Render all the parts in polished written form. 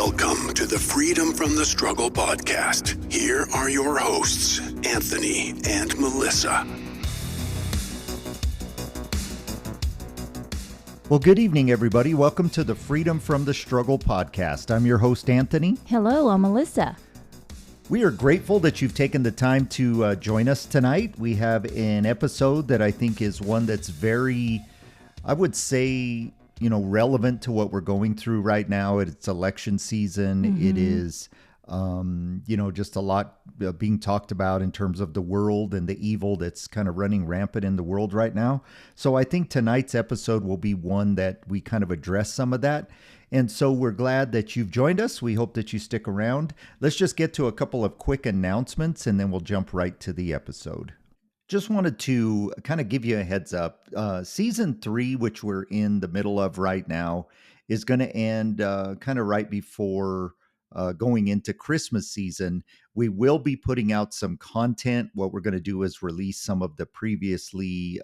Welcome to the Freedom from the Struggle podcast. Here are your hosts, Anthony and Melissa. Well, good evening, everybody. Welcome to the Freedom from the Struggle podcast. I'm your host, Anthony. Hello, I'm Melissa. We are grateful that you've taken the time to join us tonight. We have an episode that I think is one that's very, I would say, relevant to what we're going through right now. It's election season. Mm-hmm. It is, just a lot being talked about in terms of the world and the evil that's kind of running rampant in the world right now. So I think tonight's episode will be one that we kind of address some of that. And so we're glad that you've joined us. We hope that you stick around. Let's just get to a couple of quick announcements and then we'll jump right to the episode. Just wanted to kind of give you a heads up. Season 3, which we're in the middle of right now, is going to end kind of right before going into Christmas season. We will be putting out some content. What we're going to do is release some of the previously,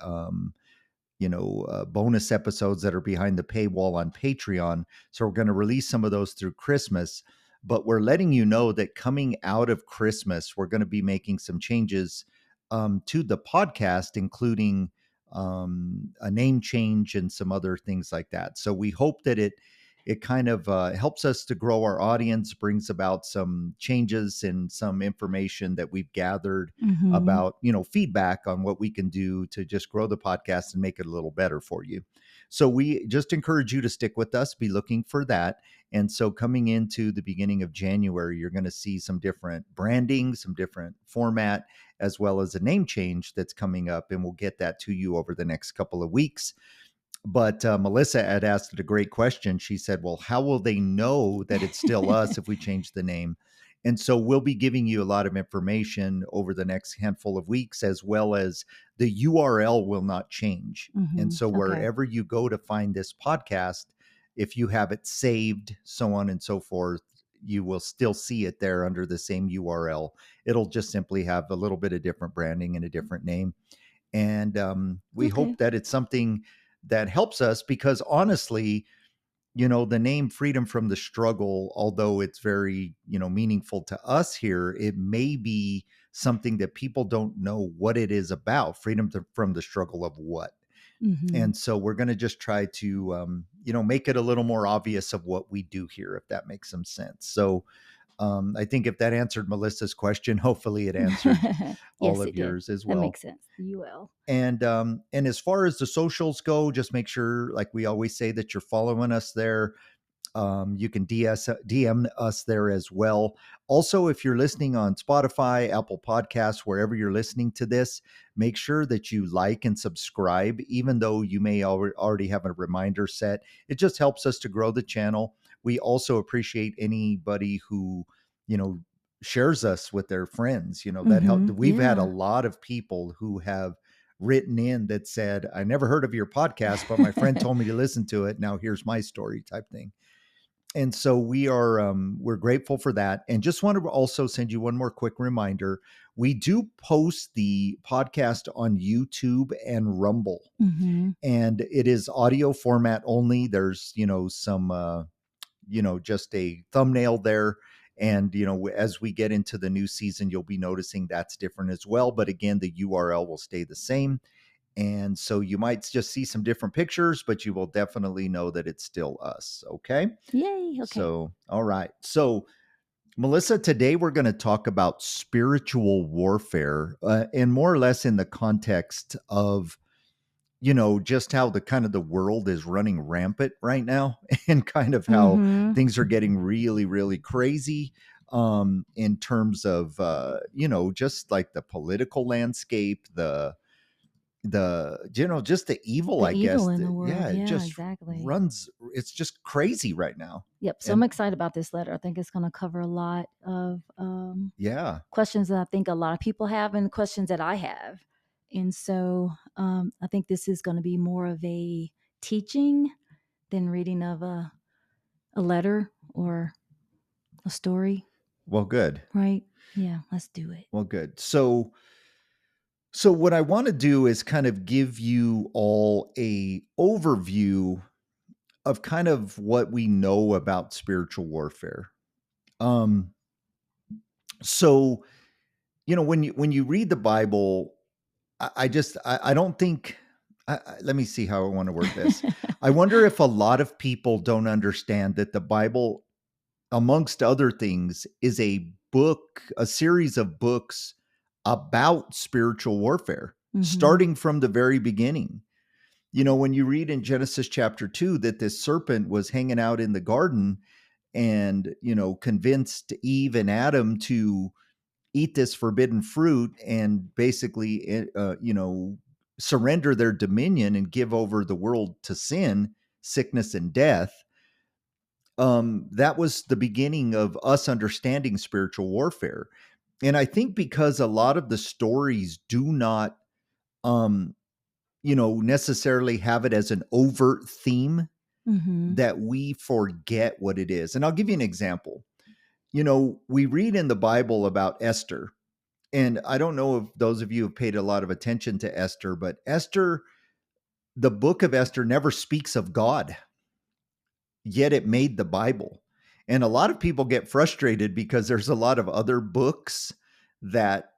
bonus episodes that are behind the paywall on Patreon. So we're going to release some of those through Christmas. But we're letting you know that coming out of Christmas, we're going to be making some changes to the podcast, including a name change and some other things like that. So we hope that it kind of helps us to grow our audience, brings about some changes and some information that we've gathered about, feedback on what we can do to just grow the podcast and make it a little better for you. So we just encourage you to stick with us, be looking for that. And so coming into the beginning of January, you're going to see some different branding, some different format, as well as a name change that's coming up. And we'll get that to you over the next couple of weeks. But Melissa had asked a great question. She said, well, how will they know that it's still us if we change the name? And so we'll be giving you a lot of information over the next handful of weeks, as well as the URL will not change. And so wherever you go to find this podcast, if you have it saved, so on and so forth, you will still see it there under the same URL. It'll just simply have a little bit of different branding and a different name. And we hope that it's something that helps us, because honestly, the name Freedom from the Struggle, although it's very, meaningful to us here, it may be something that people don't know what it is about. Freedom from the struggle of what? And so we're going to just try to, make it a little more obvious of what we do here, if that makes some sense. So I think if that answered Melissa's question, hopefully it answered all of yours as well. That makes sense. You will. And as far as the socials go, just make sure, like we always say, that you're following us there. You can DM us there as well. Also, if you're listening on Spotify, Apple Podcasts, wherever you're listening to this, make sure that you like and subscribe, even though you may already have a reminder set. It just helps us to grow the channel. We also appreciate anybody who, shares us with their friends. That helped. We've had a lot of people who have written in that said, I never heard of your podcast, but my friend told me to listen to it. Now here's my story, type thing. And so we're grateful for that. And just want to also send you one more quick reminder. We do post the podcast on YouTube and Rumble, and it is audio format only. There's, some, just a thumbnail there. And, as we get into the new season, you'll be noticing that's different as well. But again, the URL will stay the same. And so you might just see some different pictures, but you will definitely know that it's still us. Okay. Yay. Okay. So, all right. So, Melissa, today we're going to talk about spiritual warfare, and more or less in the context of, just how the world is running rampant right now, and kind of how things are getting really, really crazy in terms of, just like the political landscape, just the evil, I guess. In the world. Yeah, it just exactly. runs. It's just crazy right now. Yep. So I'm excited about this letter. I think it's going to cover a lot of questions that I think a lot of people have, and questions that I have. And so I think this is going to be more of a teaching than reading of a letter or a story. Well, good. Right? Yeah, let's do it. Well, good. So what I want to do is kind of give you all a overview of kind of what we know about spiritual warfare. So, when you read the Bible, I don't think. Let me see how I want to word this. I wonder if a lot of people don't understand that the Bible, amongst other things, is a series of books about spiritual warfare, starting from the very beginning. When you read in Genesis chapter 2 that this serpent was hanging out in the garden and, convinced Eve and Adam to eat this forbidden fruit and basically, surrender their dominion and give over the world to sin, sickness, and death. That was the beginning of us understanding spiritual warfare. And I think because a lot of the stories do not, necessarily have it as an overt theme, that we forget what it is. And I'll give you an example. We read in the Bible about Esther, and I don't know if those of you have paid a lot of attention to Esther, but Esther, the book of Esther, never speaks of God, yet it made the Bible. And a lot of people get frustrated because there's a lot of other books that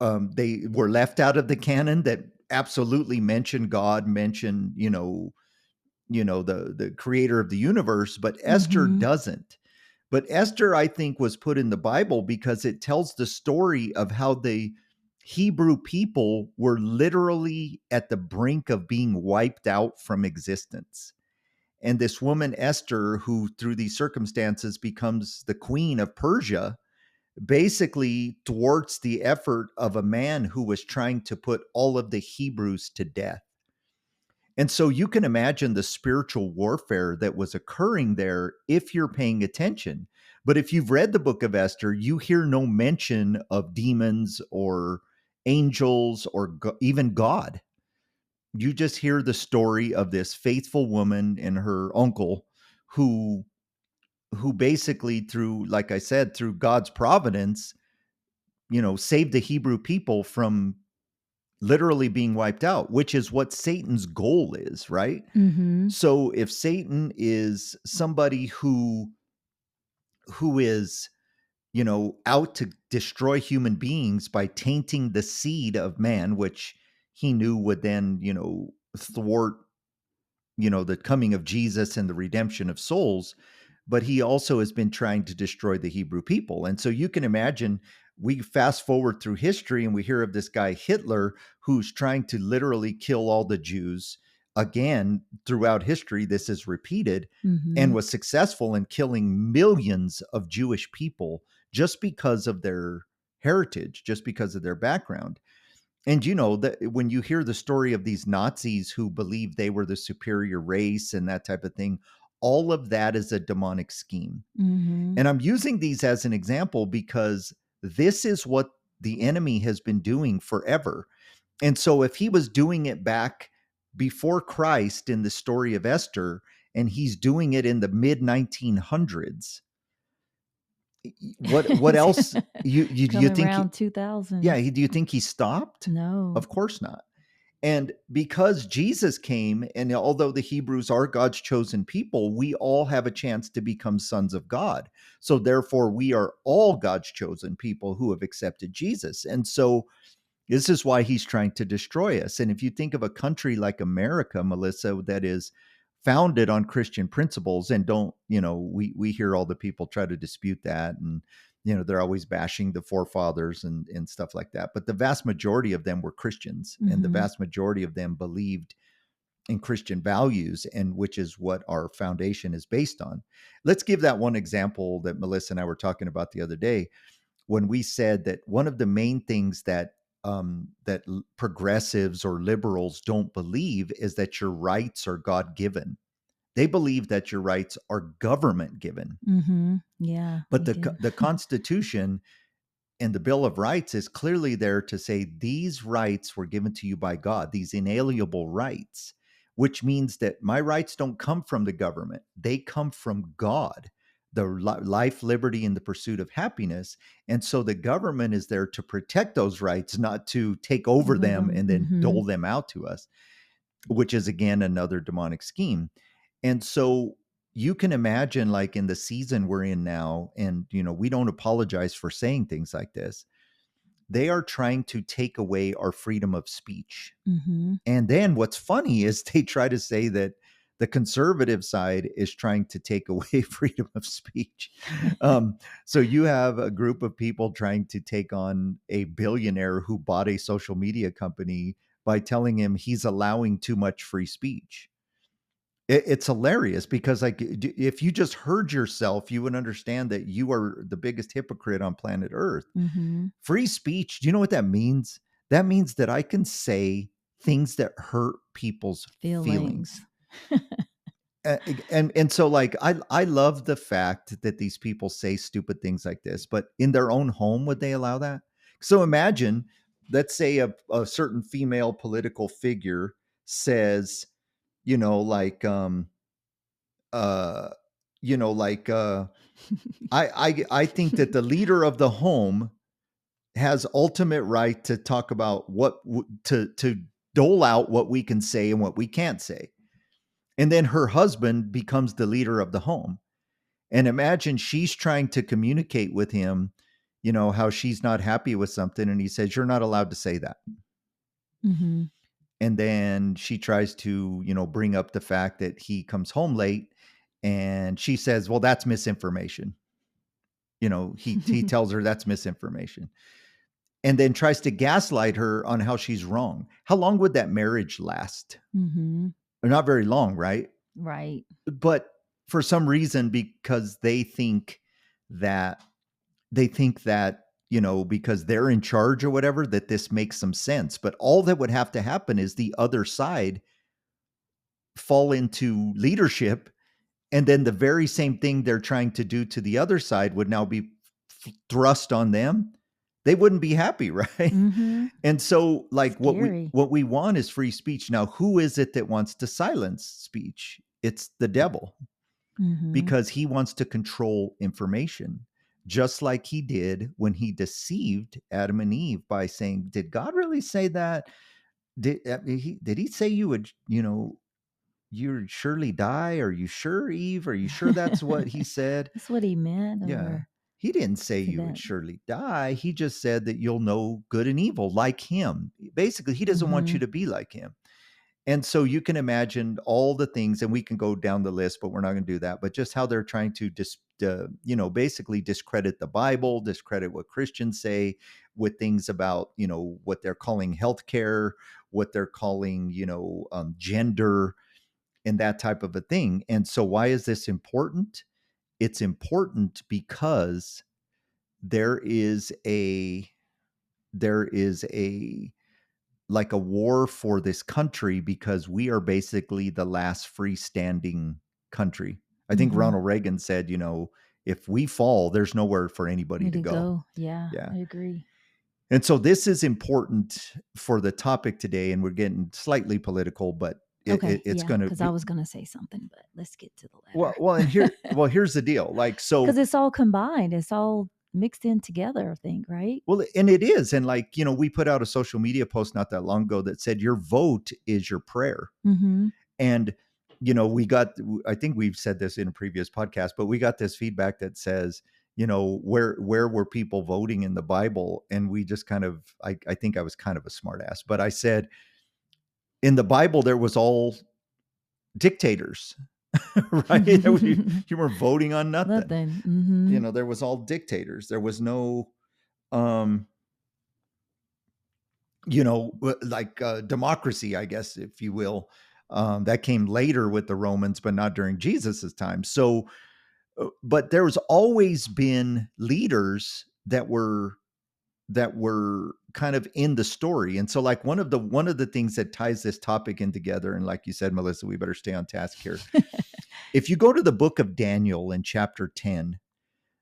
they were left out of the canon that absolutely mention God, mention, the creator of the universe, but Esther doesn't. But Esther, I think, was put in the Bible because it tells the story of how the Hebrew people were literally at the brink of being wiped out from existence. And this woman, Esther, who through these circumstances becomes the queen of Persia, basically thwarts the effort of a man who was trying to put all of the Hebrews to death. And so you can imagine the spiritual warfare that was occurring there if you're paying attention. But if you've read the book of Esther, you hear no mention of demons or angels or even God. You just hear the story of this faithful woman and her uncle who basically through, like I said, through God's providence, saved the Hebrew people from literally being wiped out, which is what Satan's goal is, right? So if Satan is somebody who is, out to destroy human beings by tainting the seed of man, which he knew would then, thwart, the coming of Jesus and the redemption of souls, but he also has been trying to destroy the Hebrew people. And so you can imagine, we fast forward through history and we hear of this guy Hitler who's trying to literally kill all the Jews. Again, throughout history, this is repeated, and was successful in killing millions of Jewish people just because of their heritage, just because of their background. And that when you hear the story of these Nazis who believed they were the superior race and that type of thing, all of that is a demonic scheme. And I'm using these as an example because this is what the enemy has been doing forever. And so if he was doing it back before Christ in the story of Esther, and he's doing it in the mid 1900s, what else you think around 2000? Yeah, do you think he stopped? No. Of course not. And because Jesus came, and although the Hebrews are God's chosen people, we all have a chance to become sons of God. So therefore, we are all God's chosen people who have accepted Jesus. And so this is why he's trying to destroy us. And if you think of a country like America, Melissa, that is founded on Christian principles, and we hear all the people try to dispute that, and they're always bashing the forefathers and stuff like that. But the vast majority of them were Christians, and the vast majority of them believed in Christian values, and which is what our foundation is based on. Let's give that one example that Melissa and I were talking about the other day, when we said that one of the main things that progressives or liberals don't believe is that your rights are God-given. They believe that your rights are government-given. Yeah. But the Constitution and the Bill of Rights is clearly there to say these rights were given to you by God, these inalienable rights, which means that my rights don't come from the government. They come from God, the life, liberty, and the pursuit of happiness. And so the government is there to protect those rights, not to take over them and then dole them out to us, which is, again, another demonic scheme. And so you can imagine, like, in the season we're in now, and, we don't apologize for saying things like this. They are trying to take away our freedom of speech. Mm-hmm. And then what's funny is they try to say that the conservative side is trying to take away freedom of speech. So you have a group of people trying to take on a billionaire who bought a social media company by telling him he's allowing too much free speech. It's hilarious because, like, if you just heard yourself, you would understand that you are the biggest hypocrite on planet Earth. Mm-hmm. Free speech, do you know what that means? That means that I can say things that hurt people's feelings. And so, like, I love the fact that these people say stupid things like this, but in their own home, would they allow that? So imagine, let's say a certain female political figure says, like, uh, I think that the leader of the home has ultimate right to talk about to dole out what we can say and what we can't say. And then her husband becomes the leader of the home. And imagine she's trying to communicate with him, how she's not happy with something. And he says, you're not allowed to say that. Mm-hmm. And then she tries to, bring up the fact that he comes home late. And she says, well, that's misinformation. He tells her that's misinformation. And then tries to gaslight her on how she's wrong. How long would that marriage last? Mm-hmm. Not very long, right? Right. But for some reason, because they think that, because they're in charge or whatever, that this makes some sense. But all that would have to happen is the other side fall into leadership, and then the very same thing they're trying to do to the other side would now be thrust on them. They wouldn't be happy, right? Mm-hmm. And so, like, Scary. what we want is free speech. Now, who is it that wants to silence speech? It's the devil, Mm-hmm. because he wants to control information, just like he did when he deceived Adam and Eve by saying, "Did God really say that? Did he say you would, you'd surely die? Are you sure, Eve? Are you sure that's what he said?" That's what he meant. Yeah. Or He didn't say you would surely die. He just said that you'll know good and evil like him. Basically, he doesn't want you to be like him. And so you can imagine all the things, and we can go down the list, but we're not going to do that. But just how they're trying to basically discredit the Bible, discredit what Christians say, with things about, what they're calling healthcare, what they're calling, gender, and that type of a thing. And so why is this important? It's important because there is a like a war for this country, because we are basically the last freestanding country. I think Ronald Reagan said, if we fall, there's nowhere for anybody to go. Yeah, I agree. And so this is important for the topic today, and we're getting slightly political, but it's going to, because I was going to say something, but let's get to the letter. Well, here's the deal. Like, so, because it's all combined, it's all mixed in together, I think, right? Well, and it is. And, like, we put out a social media post not that long ago that said your vote is your prayer. Mm-hmm. And, I think we've said this in a previous podcast, but we got this feedback that says, where were people voting in the Bible? And we just kind of, I think I was kind of a smart ass, but I said, in the Bible, there was all dictators, right? You were voting on nothing. Mm-hmm. There was all dictators. There was no, like democracy, I guess, if you will. That came later with the Romans, but not during Jesus's time. So, but there's always been leaders that were kind of in the story. And so, like, one of the things that ties this topic in together, and like you said, Melissa, we better stay on task here. If you go to the book of Daniel in chapter 10,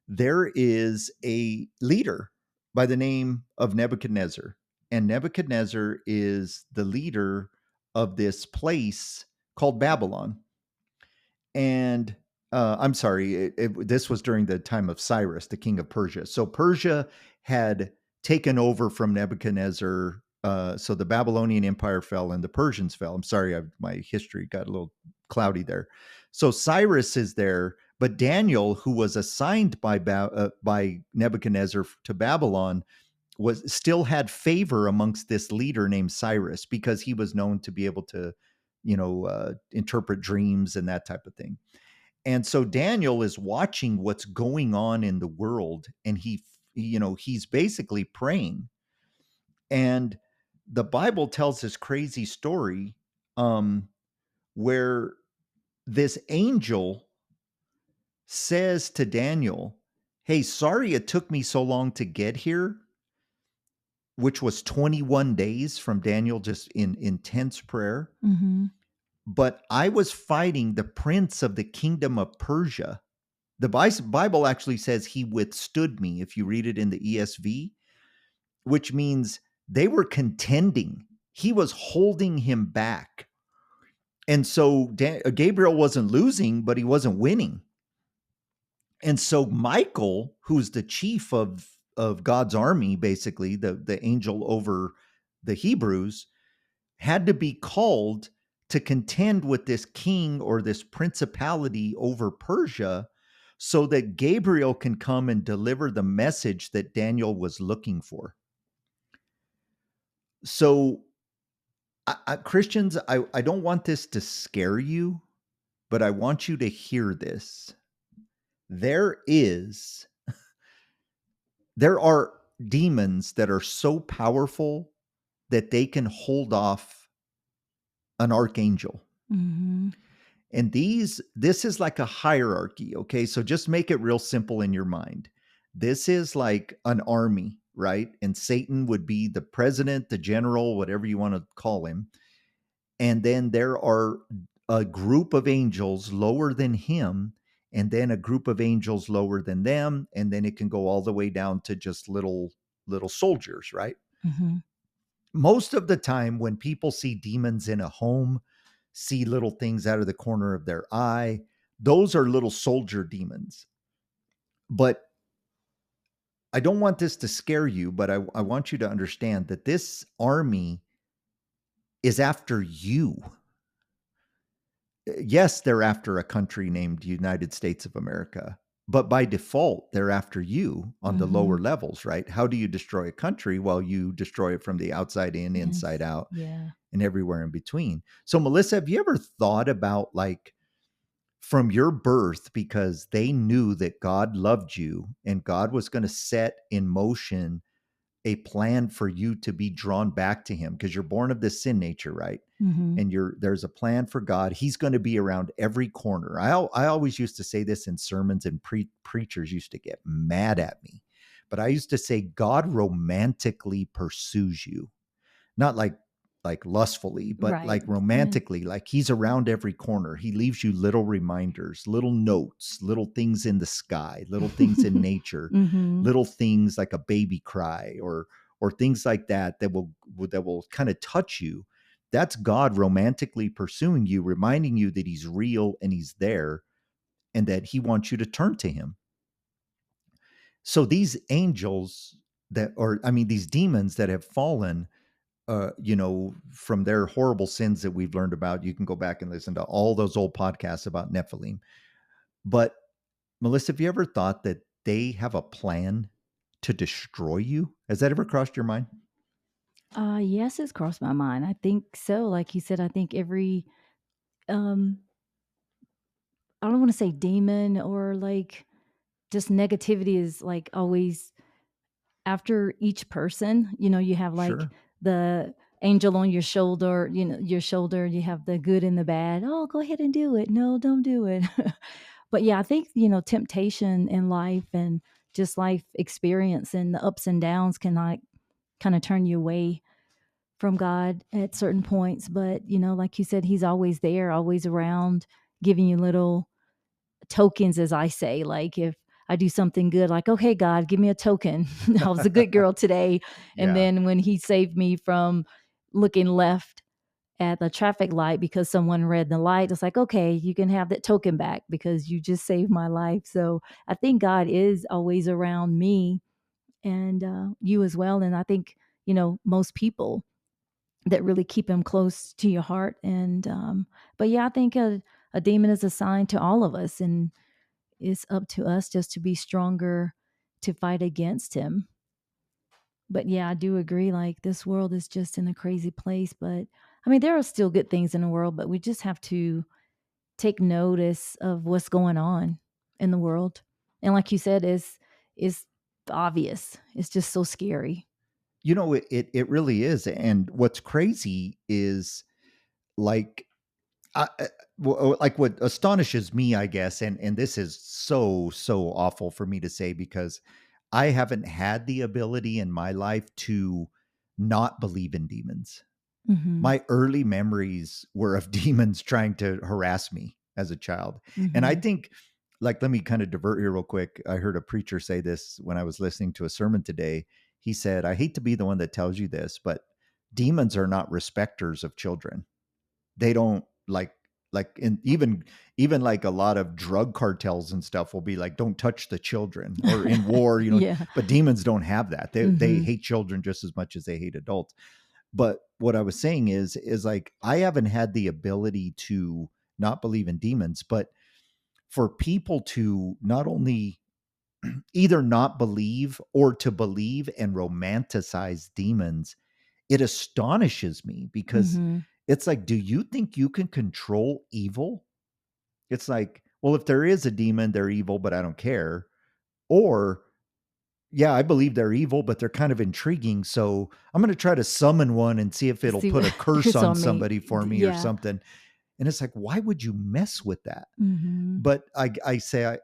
there is a leader by the name of Nebuchadnezzar. And Nebuchadnezzar is the leader of this place called Babylon. And I'm sorry, this was during the time of Cyrus, the king of Persia. So Persia had taken over from Nebuchadnezzar. So the Babylonian Empire fell and the Persians fell. I'm sorry, my history got a little cloudy there. So Cyrus is there, but Daniel, who was assigned by Nebuchadnezzar to Babylon, still had favor amongst this leader named Cyrus, because he was known to be able to, interpret dreams and that type of thing. And so Daniel is watching what's going on in the world, and he's basically praying. And the Bible tells this crazy story, where this angel says to Daniel, "Hey, sorry it took me so long to get here," which was 21 days from Daniel just in intense prayer. Mm-hmm. "But I was fighting the prince of the kingdom of Persia." The Bible actually says he withstood me, if you read it in the ESV, which means they were contending. He was holding him back. And so Gabriel wasn't losing, but he wasn't winning. And so Michael, who's the chief of God's army, basically the angel over the Hebrews, had to be called to contend with this king or this principality over Persia, so that Gabriel can come and deliver the message that Daniel was looking for. So Christians, I don't want this to scare you, but I want you to hear this. There are demons that are so powerful that they can hold off an archangel. Mm-hmm. And this is like a hierarchy, okay? So just make it real simple in your mind. This is like an army, right? And Satan would be the president, the general, whatever you want to call him. And then there are a group of angels lower than him, and then a group of angels lower than them, and then it can go all the way down to just little soldiers, right? Mm-hmm. Most of the time when people see demons in a home, see little things out of the corner of their eye, those are little soldier demons. But I don't want this to scare you, but I want you to understand that this army is after you. Yes, they're after a country named United States of America, but by default, they're after you on the lower levels, right? How do you destroy a country? Well, you destroy it from the outside in, inside out, and everywhere in between. So, Melissa, have you ever thought about, like, from your birth, because they knew that God loved you and God was going to set in motion a plan for you to be drawn back to him, because you're born of this sin nature, right? Mm-hmm. And there's a plan for God. He's going to be around every corner. I always used to say this in sermons, and preachers used to get mad at me. But I used to say, God romantically pursues you. Not like lustfully, but like romantically, like he's around every corner. He leaves you little reminders, little notes, little things in the sky, little things in nature, little things like a baby cry or things like that will kind of touch you. That's God romantically pursuing you, reminding you that he's real and he's there and that he wants you to turn to him. So these angels these demons that have fallen, from their horrible sins that we've learned about, you can go back and listen to all those old podcasts about Nephilim. But Melissa, have you ever thought that they have a plan to destroy you? Has that ever crossed your mind? Yes, it's crossed my mind. I think so. Like you said, I think every, I don't want to say demon or like just negativity is like always after each person. You have like the angel on your shoulder, you have the good and the bad. Oh, go ahead and do it. No, don't do it. But yeah, I think, temptation in life and just life experience and the ups and downs can like kind of turn you away from God at certain points. But, like you said, he's always there, always around, giving you little tokens, as I say. Like if I do something good, like, okay, God, give me a token. I was a good girl today. And then when he saved me from looking left at the traffic light because someone read the light, it's like, okay, you can have that token back because you just saved my life. So I think God is always around me and you as well. And I think, most people that really keep him close to your heart. And but yeah, I think a demon is assigned to all of us, and it's up to us just to be stronger to fight against him. But yeah, I do agree. Like, this world is just in a crazy place. But I mean, there are still good things in the world, but we just have to take notice of what's going on in the world. And like you said, is obvious. It's just so scary. You know, it really is. And what's crazy is like, like what astonishes me, I guess, and this is so awful for me to say because I haven't had the ability in my life to not believe in demons. Mm-hmm. My early memories were of demons trying to harass me as a child. Mm-hmm. And I think, like, let me kind of divert here real quick. I heard a preacher say this when I was listening to a sermon today. He said, I hate to be the one that tells you this, but demons are not respecters of children. They don't and even like a lot of drug cartels and stuff will be like, don't touch the children, or in war, Yeah. but demons don't have that. They Mm-hmm. hate children just as much as they hate adults. But what I was saying is like, I haven't had the ability to not believe in demons, but for people to not only either not believe or to believe and romanticize demons, it astonishes me because Mm-hmm. it's like, do you think you can control evil? It's like, well, if there is a demon, they're evil, but I don't care. Or, yeah, I believe they're evil, but they're kind of intriguing. So I'm going to try to summon one and see if it'll See put what a curse it's on on me. somebody for me or Yeah. something. And it's like, why would you mess with that? Mm-hmm. But I say,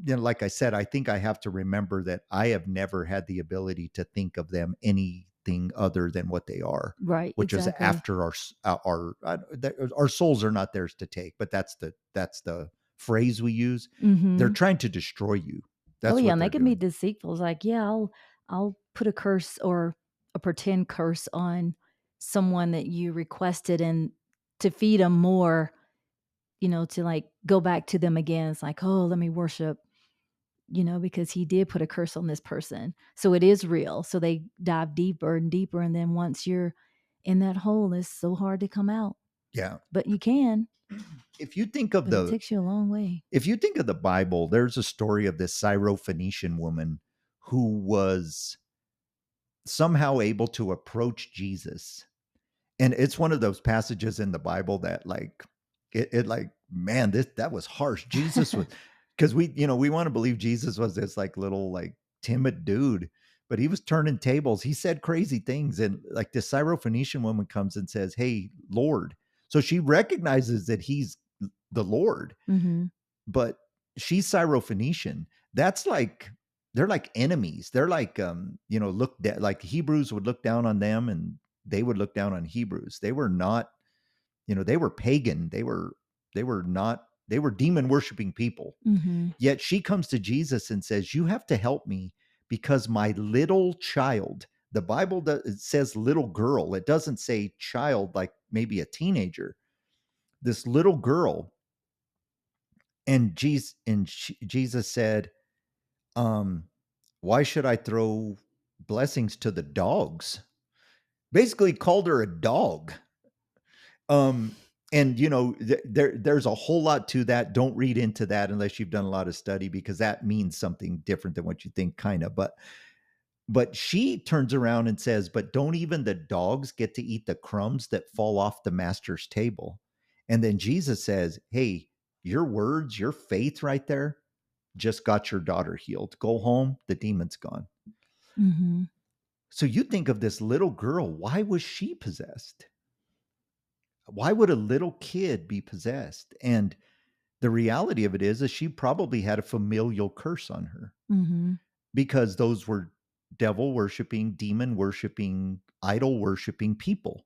like I said, I think I have to remember that I have never had the ability to think of them anything other than what they are, Right. which is Exactly. after our souls are not theirs to take. But that's the phrase we use. Mm-hmm. They're trying to destroy you. That's Oh yeah, what and they're they can be doing. deceitful. It's like, yeah, I'll put a curse or a pretend curse on someone that you requested, and to feed them more, to like go back to them again. It's like, oh, let me worship, because he did put a curse on this person. So it is real. So they dive deeper and deeper. And then once you're in that hole, it's so hard to come out. Yeah. But you can, If you think of but it takes you a long way. if you think of the Bible, there's a story of this Syrophoenician woman who was somehow able to approach Jesus. And it's one of those passages in the Bible that like it like, man, that was harsh. Jesus was, because we want to believe Jesus was this like little like timid dude, but he was turning tables. He said crazy things. And like this Syrophoenician woman comes and says, "Hey, Lord." So she recognizes that he's the Lord, Mm-hmm. but she's Syrophoenician. That's like, they're like enemies. They're like, like Hebrews would look down on them, and they would look down on Hebrews. They were not, they were pagan. They were demon worshiping people. Mm-hmm. Yet she comes to Jesus and says, "You have to help me because my little child." The Bible it says little girl. It doesn't say child like maybe a teenager. This little girl. And Jesus said, "Why should I throw blessings to the dogs?" Basically called her a dog. And there's a whole lot to that. Don't read into that unless you've done a lot of study, because that means something different than what you think, kind of. But she turns around and says, "But don't even the dogs get to eat the crumbs that fall off the master's table?" And then Jesus says, "Hey, your words, your faith right there just got your daughter healed. Go home. The demon's gone." Mm-hmm. So you think of this little girl. Why was she possessed? Why would a little kid be possessed? And the reality of it is she probably had a familial curse on her, Mm-hmm. because those were devil worshiping, demon worshiping, idol worshiping people.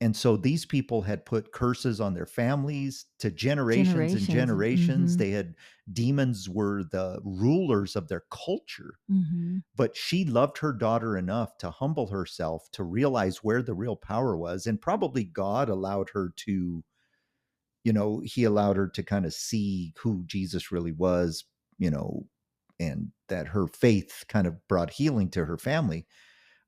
And so these people had put curses on their families to generations and generations. Mm-hmm. They had, demons were the rulers of their culture. Mm-hmm. But she loved her daughter enough to humble herself to realize where the real power was. And probably God allowed her to, he allowed her to kind of see who Jesus really was, and that her faith kind of brought healing to her family.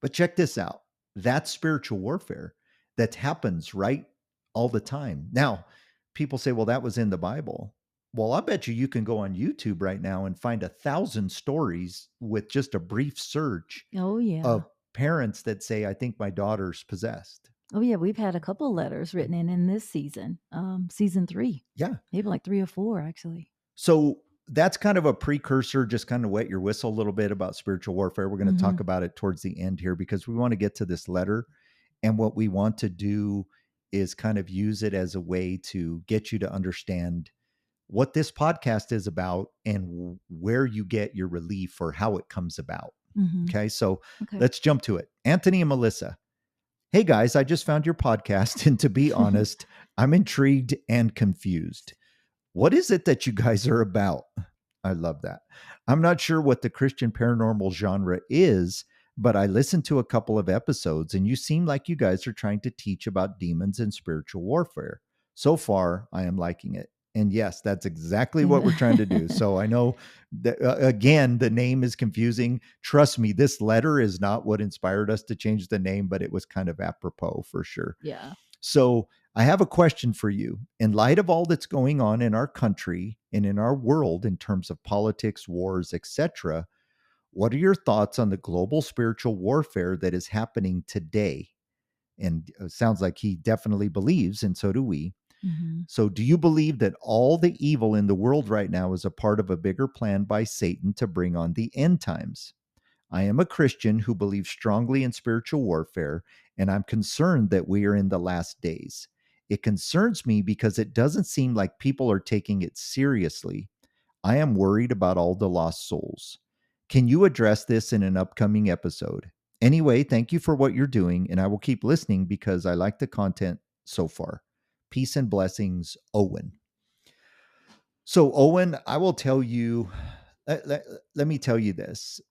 But check this out. That's spiritual warfare that happens right all the time. Now, people say, well, that was in the Bible. Well, I bet you can go on YouTube right now and find 1,000 stories with just a brief search Oh, yeah. of parents that say, I think my daughter's possessed. Oh, yeah. We've had a couple letters written in this season, season 3. Yeah. Maybe like 3 or 4, actually. So that's kind of a precursor, just kind of wet your whistle a little bit about spiritual warfare. We're going to talk about it towards the end here because we want to get to this letter. And what we want to do is kind of use it as a way to get you to understand what this podcast is about and where you get your relief or how it comes about. Okay. So let's jump to it. Anthony and Melissa. Hey guys, I just found your podcast. And to be honest, I'm intrigued and confused. What is it that you guys are about? I love that. I'm not sure what the Christian paranormal genre is, but I listened to a couple of episodes and you seem like you guys are trying to teach about demons and spiritual warfare. So far, I am liking it. And yes, that's exactly what we're trying to do. So I know that, again, the name is confusing. Trust me, this letter is not what inspired us to change the name, but it was kind of apropos for sure. Yeah. So I have a question for you. In light of all that's going on in our country and in our world in terms of politics, wars, etc., what are your thoughts on the global spiritual warfare that is happening today? And it sounds like he definitely believes, and so do we. So do you believe that all the evil in the world right now is a part of a bigger plan by Satan to bring on the end times? I am a Christian who believes strongly in spiritual warfare, and I'm concerned that we are in the last days. It concerns me because it doesn't seem like people are taking it seriously. I am worried about all the lost souls. Can you address this in an upcoming episode? Anyway, thank you for what you're doing, and I will keep listening because I like the content so far. Peace and blessings, Owen. So, Owen, I will tell you, let me tell you this.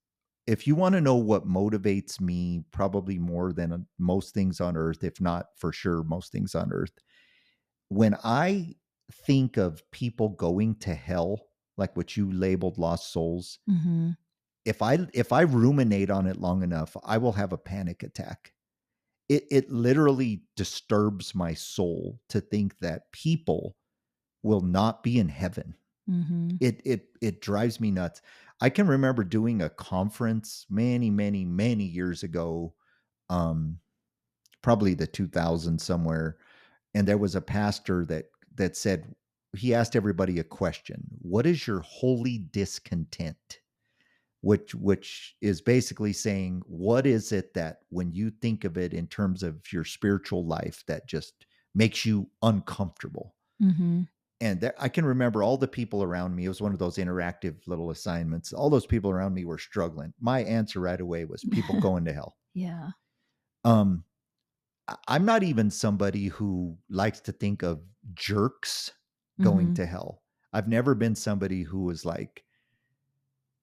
If you want to know what motivates me, probably more than most things on earth, if not for sure most things on earth, when I think of people going to hell, like what you labeled lost souls, if I ruminate on it long enough, I will have a panic attack. It literally disturbs my soul to think that people will not be in heaven. It drives me nuts. I can remember doing a conference many years ago, probably the 2000s somewhere, and there was a pastor that said, he asked everybody a question: what is your holy discontent? Which is basically saying, what is it that when you think of it in terms of your spiritual life that just makes you uncomfortable? And there, I can remember all the people around me. It was one of those interactive little assignments. All those people around me were struggling. My answer right away was people going to hell. Yeah. I'm not even somebody who likes to think of jerks going to hell. I've never been somebody who was like,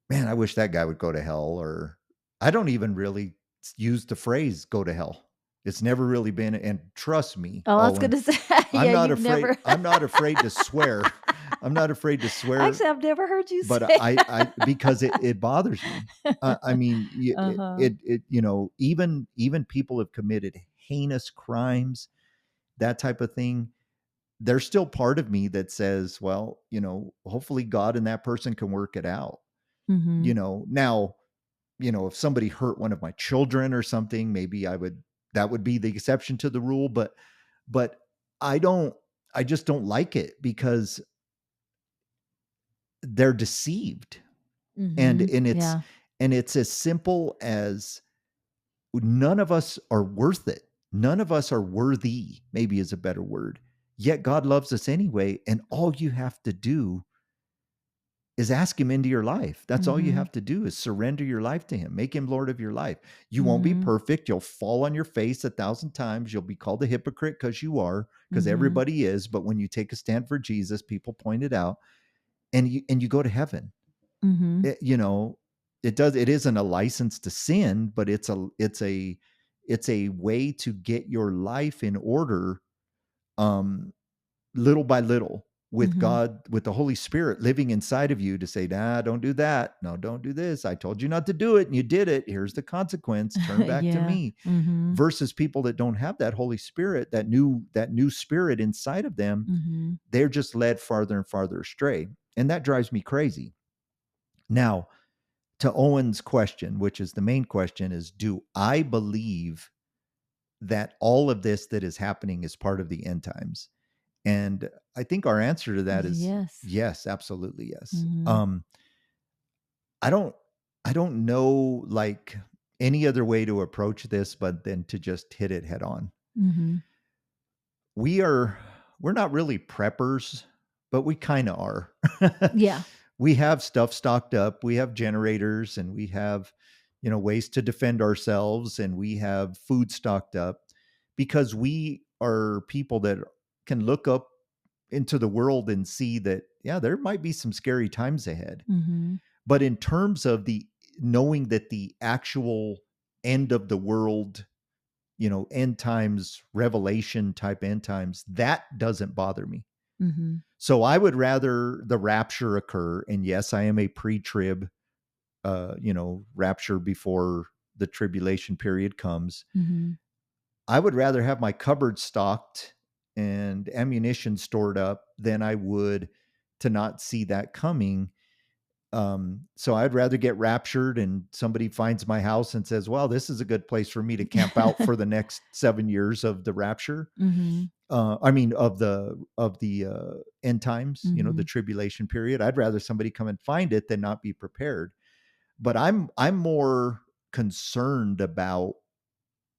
man, I wish that guy would go to hell. Or I don't even really use the phrase go to hell. It's never really been, and trust me. Oh, I was going to say, I'm not afraid. I'm not afraid to swear. I'm not afraid to swear. Actually, I've never heard you but say I because it bothers me. I mean, it you know, even people have committed heinous crimes, that type of thing. There's still part of me that says, well, you know, hopefully God and that person can work it out. You know, now, you know, if somebody hurt one of my children or something, maybe that would be the exception to the rule. But I just don't like it because they're deceived. And it's as simple as none of us are worth it. None of us are worthy, maybe is a better word. Yet God loves us anyway. And all you have to do is ask him into your life. That's all you have to do is surrender your life to him. Make him Lord of your life. You won't be perfect. You'll fall on your face 1,000 times. You'll be called a hypocrite because you are, because everybody is. But when you take a stand for Jesus, people point it out, and you go to heaven. You know, it isn't a license to sin, but it's a way to get your life in order, little by little. with God, with the Holy Spirit living inside of you to say, nah, don't do that. No, don't do this. I told you not to do it and you did it. Here's the consequence. Turn back to me. Versus people that don't have that Holy Spirit, that new spirit inside of them, they're just led farther and farther astray. And that drives me crazy. Now, to Owen's question, which is the main question, is do I believe that all of this that is happening is part of the end times? And I think our answer to that is yes, absolutely yes. I don't know like any other way to approach this but then to just hit it head on. We're not really preppers, but we kind of are. Yeah. We have stuff stocked up. We have generators and we have, ways to defend ourselves, and we have food stocked up because we are people that can look up into the world and see that, yeah, there might be some scary times ahead. But in terms of the knowing that the actual end of the world, end times, revelation type end times, that doesn't bother me. So I would rather the rapture occur. And yes, I am a pre-trib, rapture before the tribulation period comes. I would rather have my cupboard stocked and ammunition stored up than I would to not see that coming. So I'd rather get raptured and somebody finds my house and says, well, this is a good place for me to camp out for the next 7 years of the rapture. I mean, of the end times, the tribulation period. I'd rather somebody come and find it than not be prepared. But I'm more concerned about,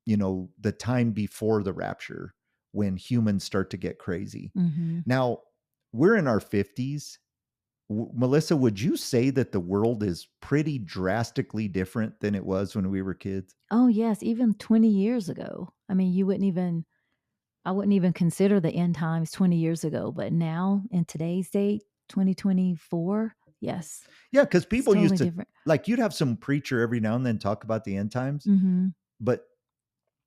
the time before the rapture when humans start to get crazy. Now, we're in our 50s. Melissa, would you say that the world is pretty drastically different than it was when we were kids? Oh, yes. Even 20 years ago. I mean, I wouldn't even consider the end times 20 years ago. But now, in today's date, 2024, yes. Yeah, because people used to, like, you'd have some preacher every now and then talk about the end times, but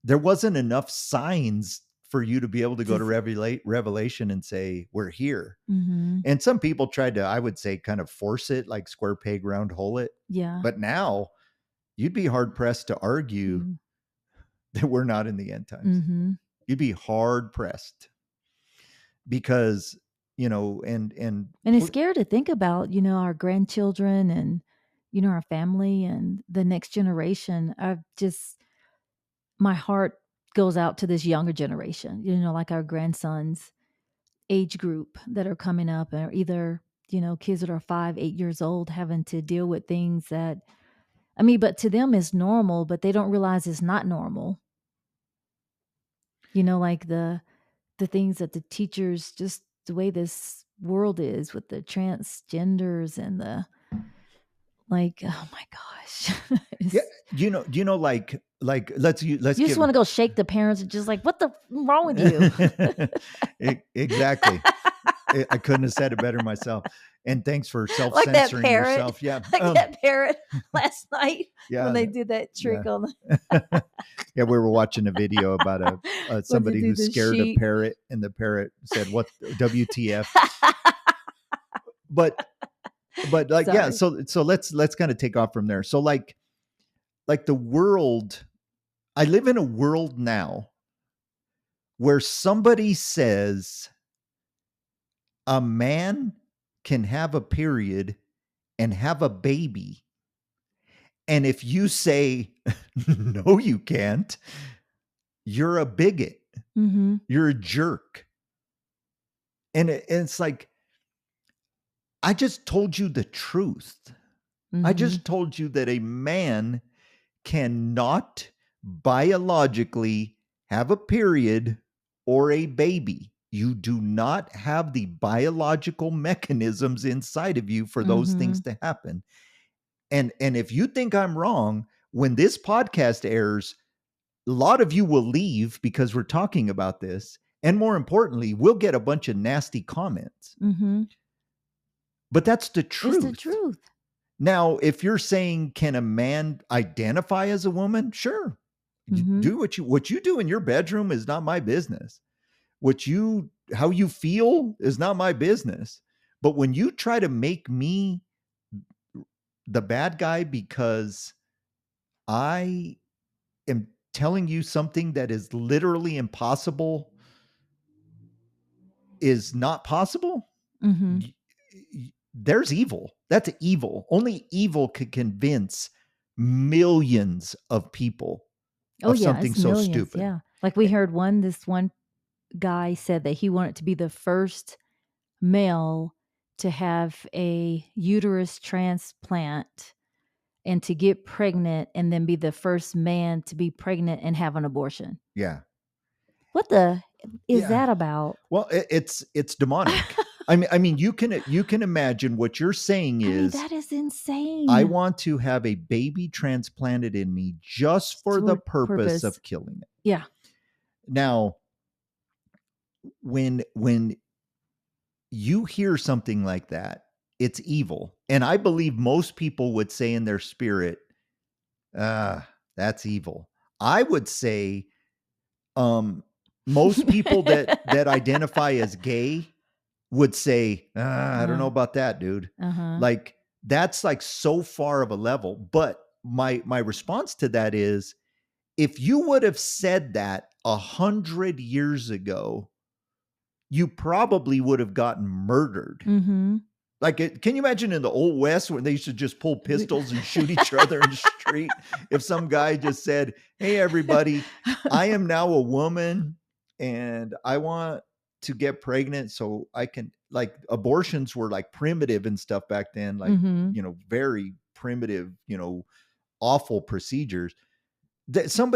there wasn't enough signs for you to be able to go to Revelation and say, we're here. And some people tried to, I would say, kind of force it, like square peg, round hole it. Yeah. But now you'd be hard pressed to argue that we're not in the end times. You'd be hard pressed because, and it's scary to think about, our grandchildren and, our family and the next generation. My heart goes out to this younger generation, like our grandsons age group that are coming up, or either, kids that are 5, 8 years old having to deal with things that, but to them is normal, but they don't realize it's not normal. Like the things that the teachers, just the way this world is with the transgenders and the, like, oh my gosh. Yeah, like let's you just want to go shake the parents and just like, what the wrong with you? Exactly. I couldn't have said it better myself. And thanks for self-censoring yourself. Yeah. Like that parrot last night when they did that trick on the yeah, we were watching a video about somebody who scared a parrot, and the parrot said, what, WTF? But like, sorry. Yeah, so let's kind of take off from there. So like the world, I live in a world now where somebody says a man can have a period and have a baby. And if you say, no, you can't, you're a bigot. You're a jerk. And it's like, I just told you the truth. I just told you that a man cannot biologically have a period or a baby. You do not have the biological mechanisms inside of you for those things to happen. And if you think I'm wrong, when this podcast airs, a lot of you will leave because we're talking about this. And more importantly, we'll get a bunch of nasty comments. But that's the truth. It's the truth. Now, if you're saying, can a man identify as a woman? Sure. Do what you do in your bedroom is not my business. how you feel is not my business. But when you try to make me the bad guy because I am telling you something that is literally impossible is not possible, Mm-hmm. there's evil. That's evil. Only evil could convince millions of people Oh of yeah, something it's so millions. stupid. Yeah. Like we heard this one guy said that he wanted to be the first male to have a uterus transplant and to get pregnant and then be the first man to be pregnant and have an abortion. Yeah. What the is Yeah. that about? Well, it's demonic. I mean, you can imagine what you're saying is, that is insane. I want to have a baby transplanted in me just for the purpose of killing it. Yeah. Now, when you hear something like that, it's evil. And I believe most people would say in their spirit, that's evil. I would say most people that identify as gay would say, I don't know about that, dude. Like, that's like so far of a level. But my response to that is, if you would have said that 100 years ago, you probably would have gotten murdered. Like, can you imagine in the old West when they used to just pull pistols and shoot each other in the street? If some guy just said, hey, everybody, I am now a woman and I want to get pregnant so I can, like, abortions were like primitive and stuff back then, like, very primitive, awful procedures. That some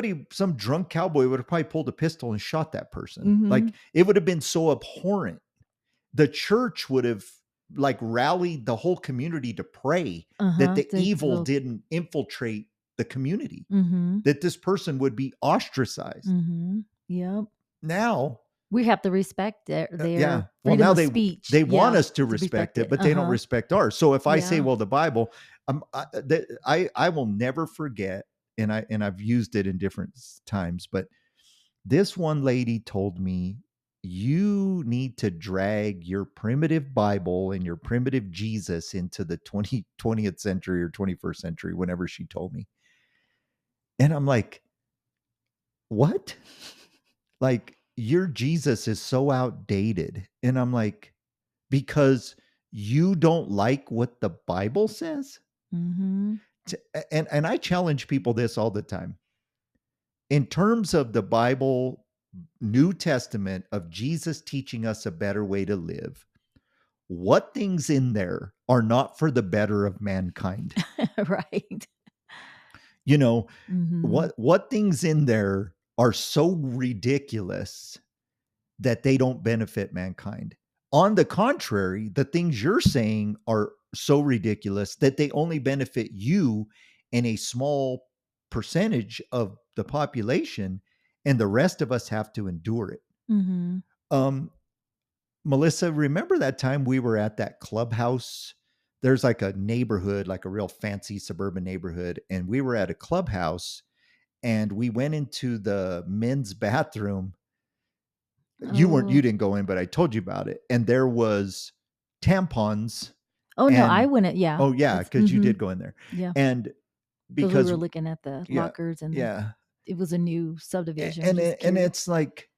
drunk cowboy would have probably pulled a pistol and shot that person. Like, it would have been so abhorrent. The church would have like rallied the whole community to pray that the evil didn't infiltrate the community, that this person would be ostracized. Yep. Now we have to respect their now of speech. They want us to respect it, but they don't respect ours. So if I say, well, the Bible, I will never forget, and I've used it in different times, but this one lady told me, you need to drag your primitive Bible and your primitive Jesus into the 20th century or 21st century, whenever she told me. And I'm like, what? Like, your Jesus is so outdated. And I'm like, because you don't like what the Bible says? And I challenge people this all the time. In terms of the Bible, New Testament, of Jesus teaching us a better way to live, what things in there are not for the better of mankind? Right. What things in there are so ridiculous that they don't benefit mankind? On the contrary, the things you're saying are so ridiculous that they only benefit you and a small percentage of the population, and the rest of us have to endure it. Melissa, remember that time we were at that clubhouse? There's like a neighborhood, like a real fancy suburban neighborhood, and we were at a clubhouse and we went into the men's bathroom. You didn't go in, but I told you about it. And there was tampons. Oh no, I wouldn't. Yeah. Oh yeah, because you did go in there. Yeah. And because we were looking at the lockers and it was a new subdivision. And it's like,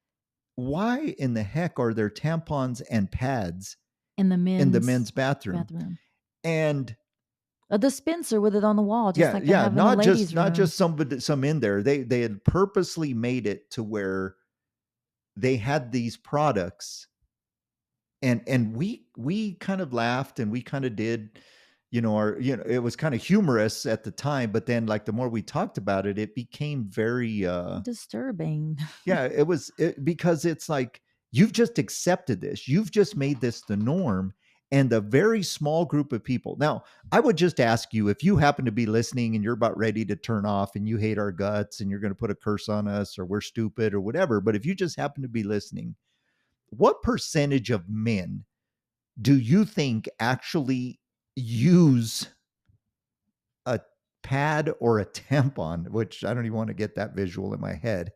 why in the heck are there tampons and pads in the men's bathroom? And a dispenser with it on the wall, just like not just some in there. They had purposely made it to where they had these products, and we kind of laughed and we kind of did, it was kind of humorous at the time, but then like the more we talked about it, it became very disturbing. Yeah, because it's like, you've just accepted this. You've just made this the norm, and a very small group of people. Now, I would just ask you, if you happen to be listening and you're about ready to turn off and you hate our guts and you're going to put a curse on us or we're stupid or whatever, but if you just happen to be listening, what percentage of men do you think actually use a pad or a tampon, which I don't even want to get that visual in my head,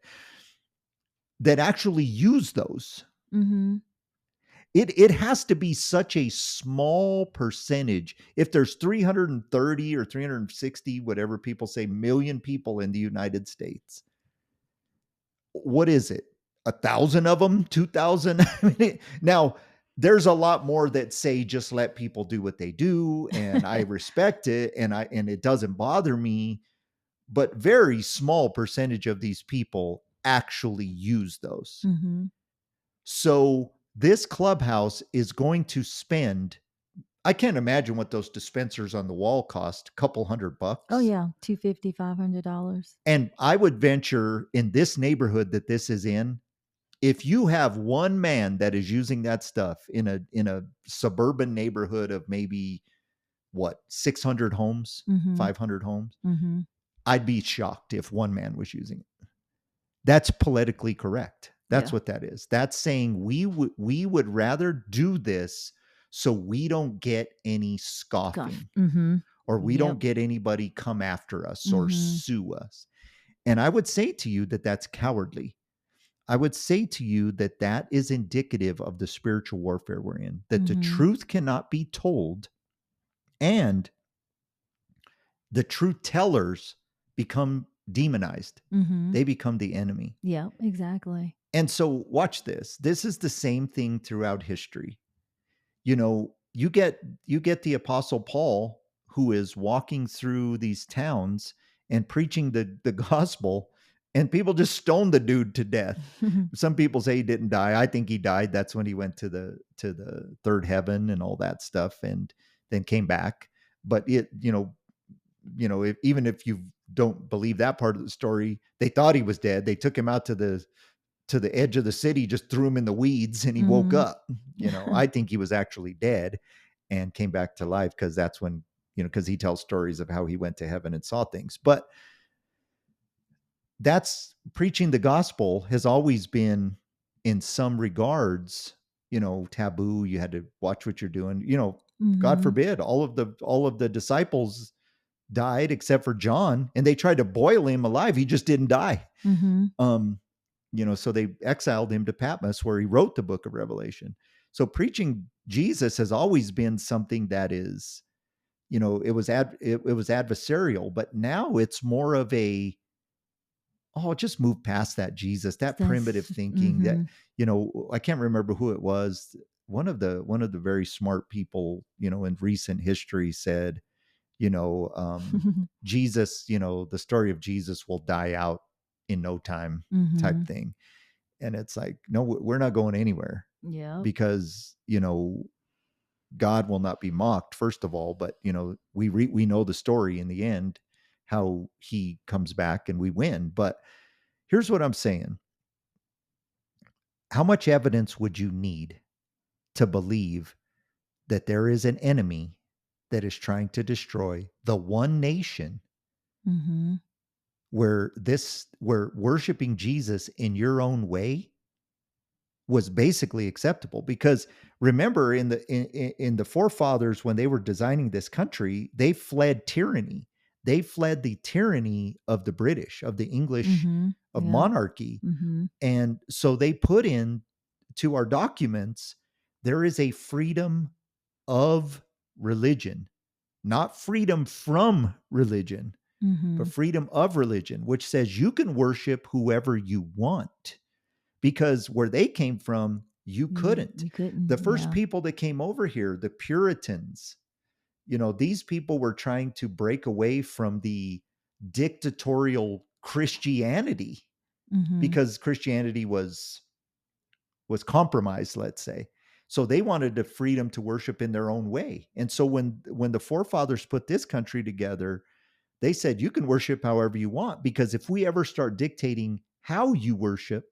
that actually use those? Mm-hmm. It has to be such a small percentage. If there's 330 or 360, whatever people say, million people in the United States, what is it? 1,000 of them? 2,000? Now, there's a lot more that say just let people do what they do, and I respect it, and it doesn't bother me. But very small percentage of these people actually use those. Mm-hmm. So this clubhouse is going to spend, I can't imagine what those dispensers on the wall cost, a couple $100. Oh yeah, $250, $500. And I would venture in this neighborhood that this is in, if you have one man that is using that stuff in a suburban neighborhood of maybe 600 homes, Mm-hmm. 500 homes, Mm-hmm. I'd be shocked if one man was using it. That's politically correct. That's Yeah. what that is. That's saying we would rather do this so we don't get any scoffing, Mm-hmm. or we Yep. don't get anybody come after us or Mm-hmm. sue us. And I would say to you that that's cowardly. I would say to you that that is indicative of the spiritual warfare we're in, that the Mm-hmm. truth cannot be told, and the truth tellers become demonized. Mm-hmm. They become the enemy. Yeah, exactly. And so watch this. This is the same thing throughout history. You know, you get the Apostle Paul, who is walking through these towns and preaching the gospel, and people just stone the dude to death. Some people say he didn't die. I think he died. That's when he went to the third heaven and all that stuff, and then came back. But even if you don't believe that part of the story, they thought he was dead. They took him out to the edge of the city, just threw him in the weeds, and he woke up. I think he was actually dead and came back to life, because that's when, because he tells stories of how he went to heaven and saw things. But that's preaching the gospel has always been, in some regards, taboo. You had to watch what you're doing. God Mm-hmm. forbid, all of the disciples died except for John, and they tried to boil him alive. He just didn't die. Mm-hmm. So they exiled him to Patmos, where he wrote the book of Revelation. So preaching Jesus has always been something that is, it was adversarial, but now it's more of a, just move past that Jesus, that primitive thinking. Mm-hmm. That, I can't remember who it was. One of the very smart people, in recent history said, Jesus, the story of Jesus will die out in no time, Mm-hmm. type thing. And it's like, no, we're not going anywhere. Yeah. Because, God will not be mocked, first of all, but we know the story in the end, how he comes back and we win. But here's what I'm saying. How much evidence would you need to believe that there is an enemy that is trying to destroy the one nation, Mm-hmm. where worshiping Jesus in your own way was basically acceptable? Because remember, in the forefathers, when they were designing this country, they fled tyranny. They fled the tyranny of the British, of the English, Mm-hmm. of Yeah. monarchy. Mm-hmm. And so they put in to our documents, there is a freedom of religion, not freedom from religion, Mm-hmm. but freedom of religion, which says you can worship whoever you want. Because where they came from, you couldn't. You couldn't. The first Yeah. people that came over here, the Puritans, these people were trying to break away from the dictatorial Christianity, Mm-hmm. because Christianity was compromised, let's say. So they wanted the freedom to worship in their own way. And so when the forefathers put this country together, they said, you can worship however you want, because if we ever start dictating how you worship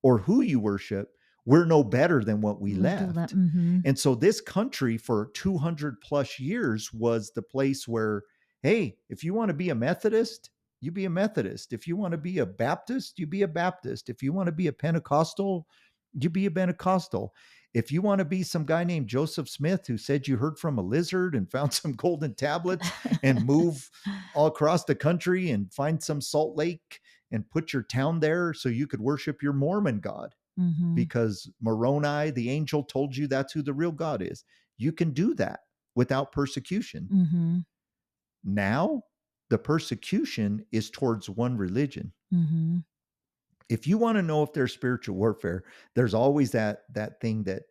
or who you worship, we're no better than what we left. Mm-hmm. And so this country for 200 plus years was the place where, hey, if you want to be a Methodist, you be a Methodist. If you want to be a Baptist, you be a Baptist. If you want to be a Pentecostal, you be a Pentecostal. If you want to be some guy named Joseph Smith, who said you heard from a lizard and found some golden tablets and move all across the country and find some salt lake and put your town there so you could worship your Mormon God, because Moroni, the angel, told you that's who the real God is. You can do that without persecution. Now, the persecution is towards one religion. If you want to know if there's spiritual warfare, there's always that thing that,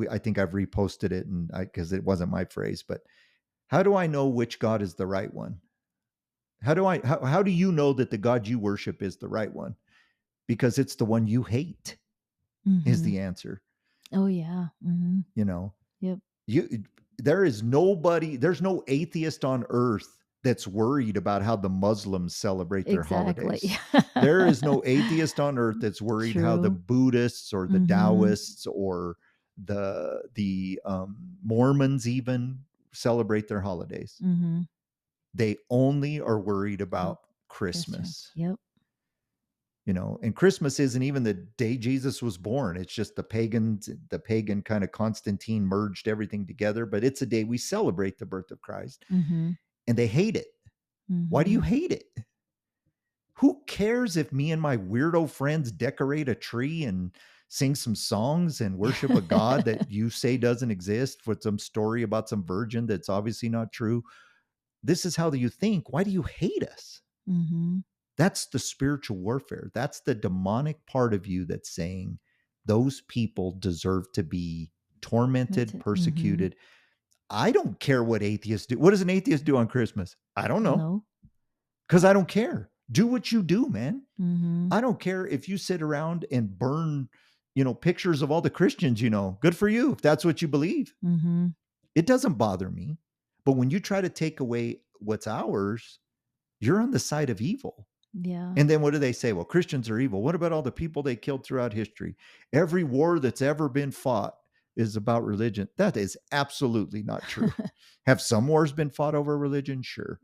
I think I've reposted it, and because it wasn't my phrase, but how do I know which God is the right one? How do you know that the God you worship is the right one? Because it's the one you hate, is the answer. Oh yeah. Yep. There's no atheist on earth that's worried about how the Muslims celebrate their holidays. There is no atheist on earth that's worried how the Buddhists or the Taoists or the Mormons even celebrate their holidays. They only are worried about Christmas. Yep. And Christmas isn't even the day Jesus was born. It's just the pagan kind of Constantine merged everything together, but it's a day we celebrate the birth of Christ. And they hate it. Why do you hate it? Who cares if me and my weirdo friends decorate a tree and sing some songs and worship a God that you say doesn't exist with some story about some virgin that's obviously not true? This is how you think. Why do you hate us? That's the spiritual warfare. That's the demonic part of you that's saying those people deserve to be tormented, persecuted. I don't care what atheists do. What does an atheist do on Christmas? I don't know. Because I don't care. Do what you do, man. I don't care if you sit around and burn, pictures of all the Christians, good for you if that's what you believe. It doesn't bother me. But when you try to take away what's ours, you're on the side of evil. Yeah. And then what do they say? Well, Christians are evil. What about all the people they killed throughout history? Every war that's ever been fought is about religion. That is absolutely not true. Have some wars been fought over religion? Sure.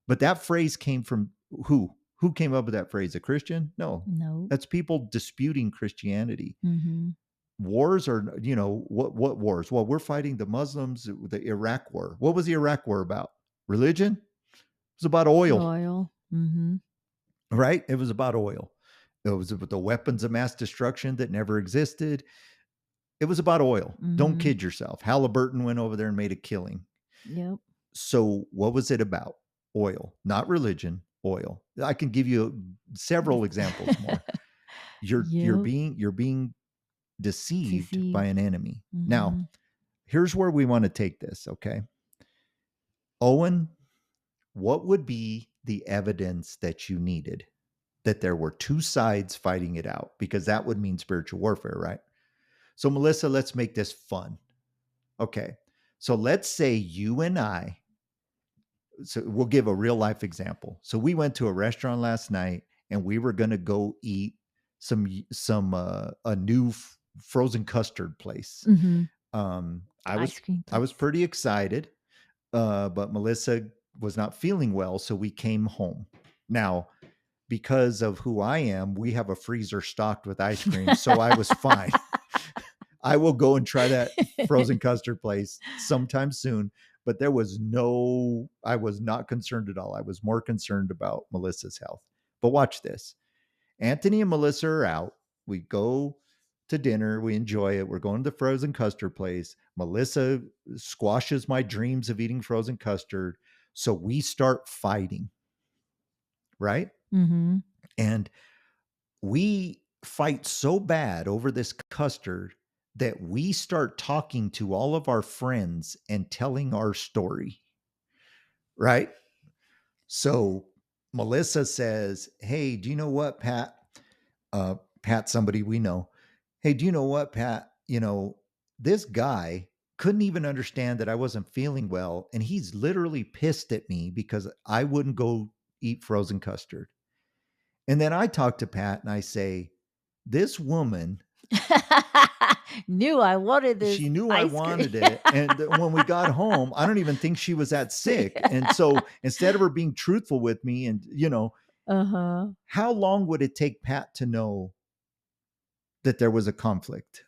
But that phrase came from who? Who came up with that phrase? A Christian? No. That's people disputing Christianity. Wars are, what wars? Well, we're fighting the Muslims, the Iraq war. What was the Iraq war about? Religion? It was about oil. Right? It was about oil. It was about the weapons of mass destruction that never existed. It was about oil. Don't kid yourself. Halliburton went over there and made a killing. Yep. So what was it about? Oil, not religion, oil. I can give you several examples more. You're being deceived by an enemy. Now, here's where we want to take this, okay? Owen, what would be the evidence that you needed that there were two sides fighting it out? Because that would mean spiritual warfare, right? So, Melissa, let's make this fun. Okay. So let's say you and I, so we'll give a real life example. So we went to a restaurant last night and we were going to go eat a new frozen custard place. I was pretty excited, but Melissa was not feeling well, so we came home. Now, because of who I am, we have a freezer stocked with ice cream, so I was fine. I will go and try that frozen custard place sometime soon, but I was not concerned at all. I was more concerned about Melissa's health. But watch this. Anthony and Melissa are out. We go to dinner. We enjoy it. We're going to the frozen custard place. Melissa squashes my dreams of eating frozen custard. So we start fighting, right? And we fight so bad over this custard that we start talking to all of our friends and telling our story, right? So Melissa says, hey, do you know what, Pat? Pat, somebody we know. Hey, do you know what, Pat? This guy couldn't even understand that I wasn't feeling well. And he's literally pissed at me because I wouldn't go eat frozen custard. And then I talk to Pat and I say, this woman knew I wanted this. She knew I wanted it. And when we got home, I don't even think she was that sick. And so instead of her being truthful with me and, how long would it take Pat to know that there was a conflict?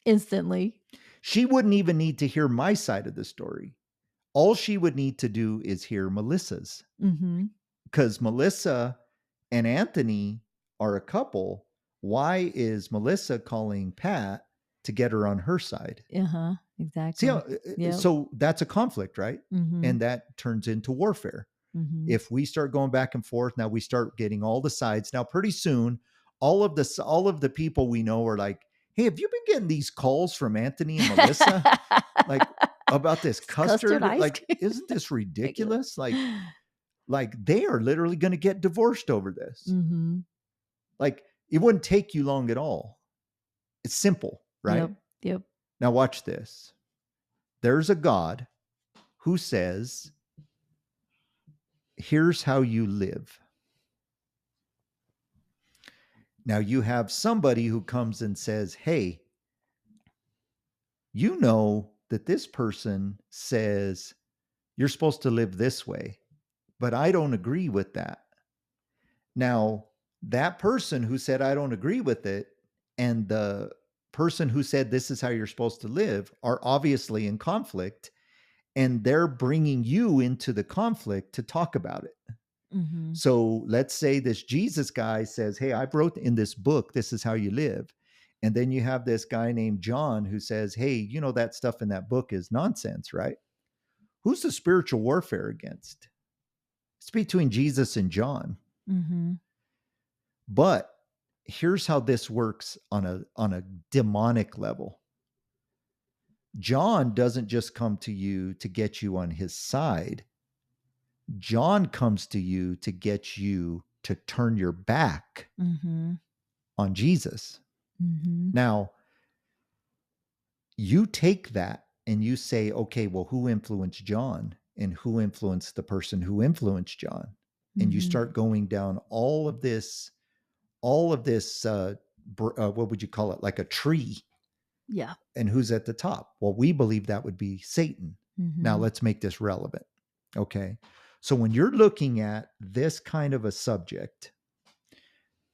Instantly. She wouldn't even need to hear my side of the story. All she would need to do is hear Melissa's. Because Melissa and Anthony are a couple, Why is Melissa calling Pat to get her on her side? Exactly. See how, so that's a conflict, right? And that turns into warfare. If we start going back and forth, now we start getting all the sides. Now, pretty soon, all of the people we know are like, hey, have you been getting these calls from Anthony and Melissa? Like about this custard? Like, isn't this ridiculous? Like they are literally going to get divorced over this. Like it wouldn't take you long at all. It's simple, right? Yep. Now watch this. There's a God who says, here's how you live. Now you have somebody who comes and says, hey, you know that this person says you're supposed to live this way, but I don't agree with that. Now, that person who said, I don't agree with it, and the person who said, this is how you're supposed to live, are obviously in conflict, and they're bringing you into the conflict to talk about it. So let's say this Jesus guy says, hey, I wrote in this book, this is how you live. And then you have this guy named John who says, hey, you know, that stuff in that book is nonsense, right? Who's the spiritual warfare against? It's between Jesus and John. But here's how this works on a demonic level. John doesn't just come to you to get you on his side. John comes to you to get you to turn your back on Jesus. Now, you take that and you say, okay, well, who influenced John and who influenced the person who influenced John? And you start going down all of this, what would you call it? Like a tree. Yeah. And who's at the top? Well, we believe that would be Satan. Now let's make this relevant. Okay. So when you're looking at this kind of a subject,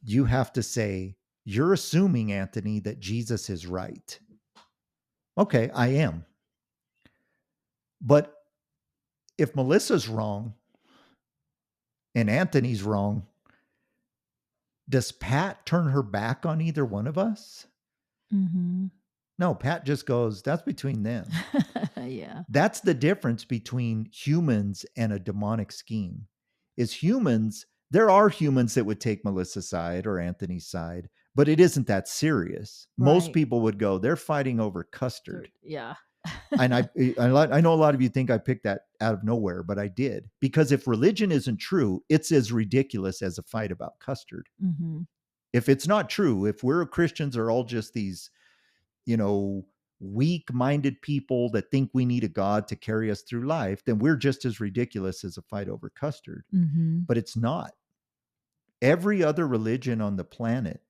you have to say, you're assuming, Anthony, that Jesus is right. Okay, I am. But if Melissa's wrong and Anthony's wrong, does Pat turn her back on either one of us? No, Pat just goes, that's between them. Yeah. That's the difference between humans and a demonic scheme. Is humans, there are humans that would take Melissa's side or Anthony's side, but it isn't that serious. Right. Most people would go, they're fighting over custard. Yeah. And I know a lot of you think I picked that out of nowhere, but I did. Because if religion isn't true, it's as ridiculous as a fight about custard. If it's not true, if we're Christians are all just these, weak-minded people that think we need a God to carry us through life, then we're just as ridiculous as a fight over custard. But it's not. Every other religion on the planet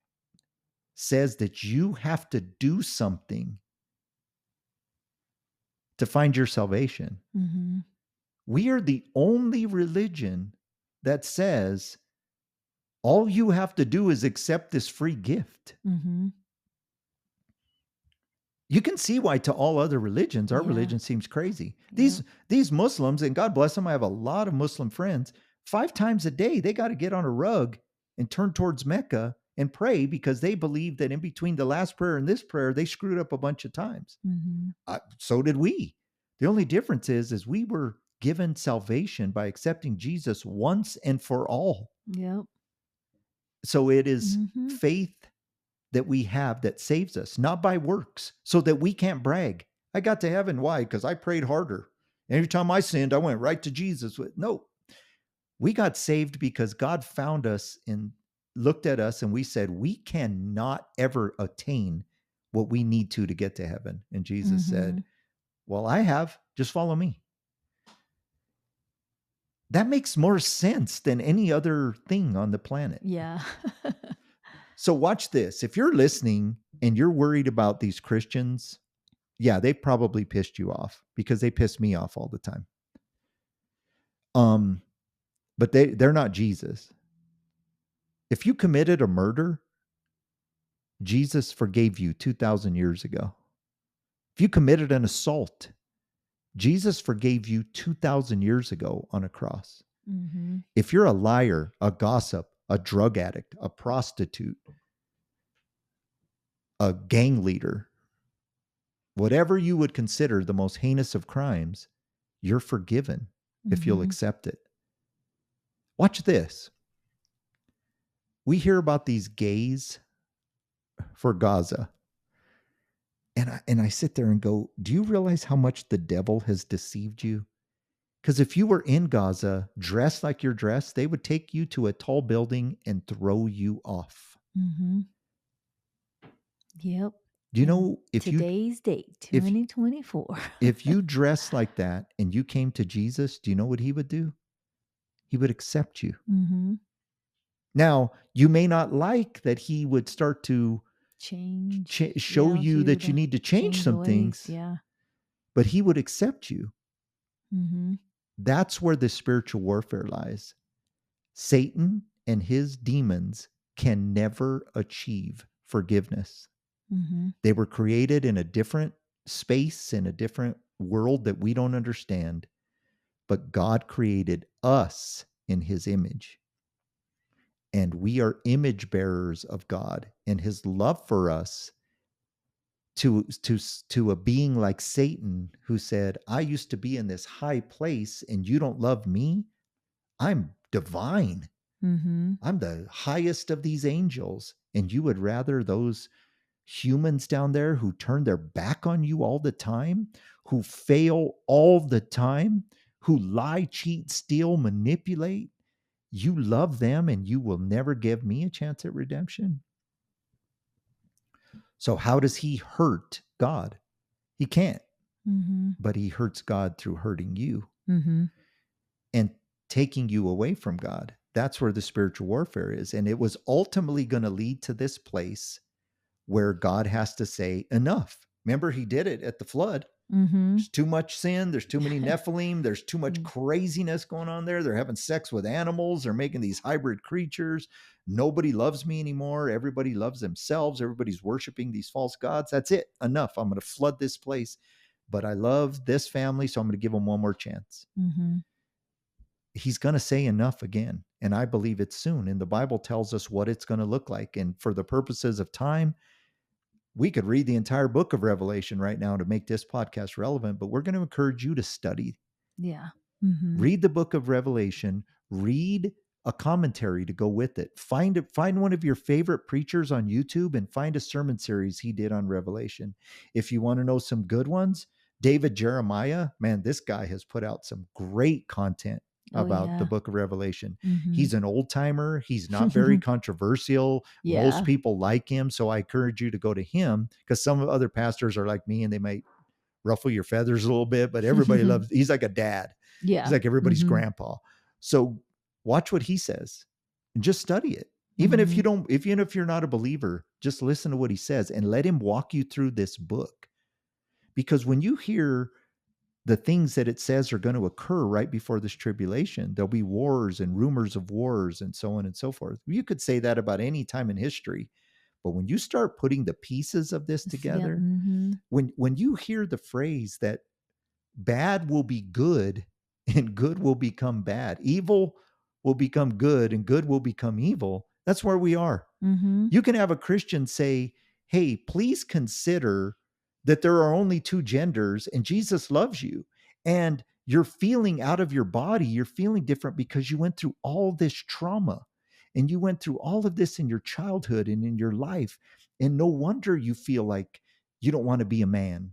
says that you have to do something to find your salvation. We are the only religion that says all you have to do is accept this free gift. You can see why to all other religions, our religion seems crazy. These Muslims, and God bless them, I have a lot of Muslim friends, 5 times a day, they got to get on a rug and turn towards Mecca and pray because they believe that in between the last prayer and this prayer, they screwed up a bunch of times. So did we. The only difference is we were given salvation by accepting Jesus once and for all. Yep. So it is faith that we have that saves us, not by works, so that we can't brag. I got to heaven. Why? Because I prayed harder. Every time I sinned, I went right to Jesus. No, we got saved because God found us and looked at us and we said, we cannot ever attain what we need to get to heaven. And Jesus said, well, I have, just follow me. That makes more sense than any other thing on the planet. Yeah. So watch this. If you're listening and you're worried about these Christians, yeah, they probably pissed you off because they piss me off all the time. But they're not Jesus. If you committed a murder, Jesus forgave you 2,000 years ago. If you committed an assault, Jesus forgave you 2,000 years ago on a cross. If you're a liar, a gossip, a drug addict, a prostitute, a gang leader, whatever you would consider the most heinous of crimes, you're forgiven if you'll accept it. Watch this. We hear about these gays for Gaza. And I sit there and go, do you realize how much the devil has deceived you? Because if you were in Gaza, dressed like you're dressed, they would take you to a tall building and throw you off. Mm-hmm. Yep. Do you know if today's date, 2024. If you dress like that and you came to Jesus, do you know what he would do? He would accept you. Mm-hmm. Now, you may not like that he would start to show you that you need to change some things. Yeah. But he would accept you. Mm-hmm. That's where the spiritual warfare lies. Satan and his demons can never achieve forgiveness. Mm-hmm. They were created in a different space, in a different world that we don't understand. But God created us in his image. And we are image bearers of God, and his love for us to a being like Satan, who said, I used to be in this high place and you don't love me. I'm divine. Mm-hmm. I'm the highest of these angels. And you would rather those humans down there who turn their back on you all the time, who fail all the time, who lie, cheat, steal, manipulate, you love them and you will never give me a chance at redemption? So how does he hurt God? He can't. Mm-hmm. But he hurts God through hurting you and taking you away from God. That's where the spiritual warfare is. And it was ultimately going to lead to this place where God has to say, enough. Remember, he did it at the flood. There's too much sin. There's too many Nephilim. There's too much craziness going on there. They're having sex with animals. They're making these hybrid creatures. Nobody loves me anymore. Everybody loves themselves. Everybody's worshiping these false gods. That's it. Enough. I'm going to flood this place. But I love this family, so I'm going to give them one more chance. He's going to say enough again. And I believe it's soon. And the Bible tells us what it's going to look like. And for the purposes of time, we could read the entire book of Revelation right now to make this podcast relevant, but we're going to encourage you to study. Yeah. Read the book of Revelation, read a commentary to go with it. Find one of your favorite preachers on YouTube and find a sermon series he did on Revelation. If you want to know some good ones, David Jeremiah, man, this guy has put out some great content about the book of Revelation. He's an old timer. He's not very controversial. Most people like him. So I encourage you to go to him, because some other pastors are like me and they might ruffle your feathers a little bit, but everybody loves, he's like a dad. Yeah. He's like everybody's grandpa. So watch what he says and just study it. Even if you're not a believer, just listen to what he says and let him walk you through this book. Because when you hear the things that it says are going to occur right before this tribulation, there'll be wars and rumors of wars and so on and so forth. You could say that about any time in history. But when you start putting the pieces of this together, when you hear the phrase that bad will be good and good will become bad, evil will become good and good will become evil, that's where we are. You can have a Christian say, hey, please consider that there are only two genders and Jesus loves you. And you're feeling out of your body. You're feeling different because you went through all this trauma and you went through all of this in your childhood and in your life. And no wonder you feel like you don't want to be a man.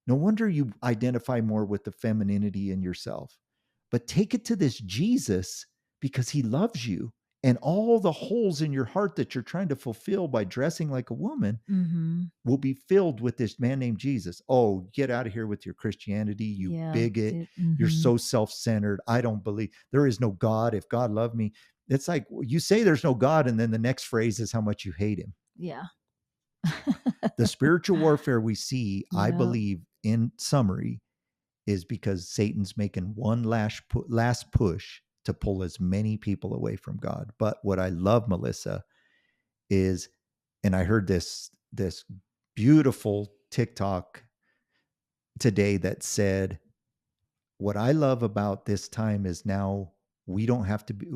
No wonder you identify more with the femininity in yourself. But take it to this Jesus because he loves you. And all the holes in your heart that you're trying to fulfill by dressing like a woman will be filled with this man named Jesus. Oh, get out of here with your Christianity, you bigot. You're so self-centered. I don't believe there is no God. If God loved me, it's like you say there's no God, and then the next phrase is how much you hate him. Yeah. The spiritual warfare we see, I believe, in summary, is because Satan's making one last push to pull as many people away from God. But what I love, Melissa, is, and I heard this beautiful TikTok today that said, what I love about this time is now we don't have to be,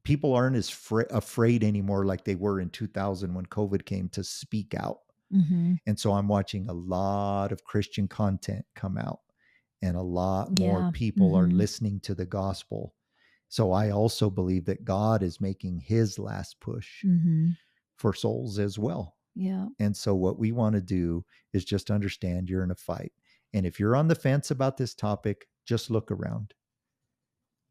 people aren't as afraid anymore like they were in 2000 when COVID came to speak out. Mm-hmm. And so I'm watching a lot of Christian content come out, and a lot more people are listening to the gospel. So I also believe that God is making his last push for souls as well. Yeah. And so what we want to do is just understand you're in a fight. And if you're on the fence about this topic, just look around.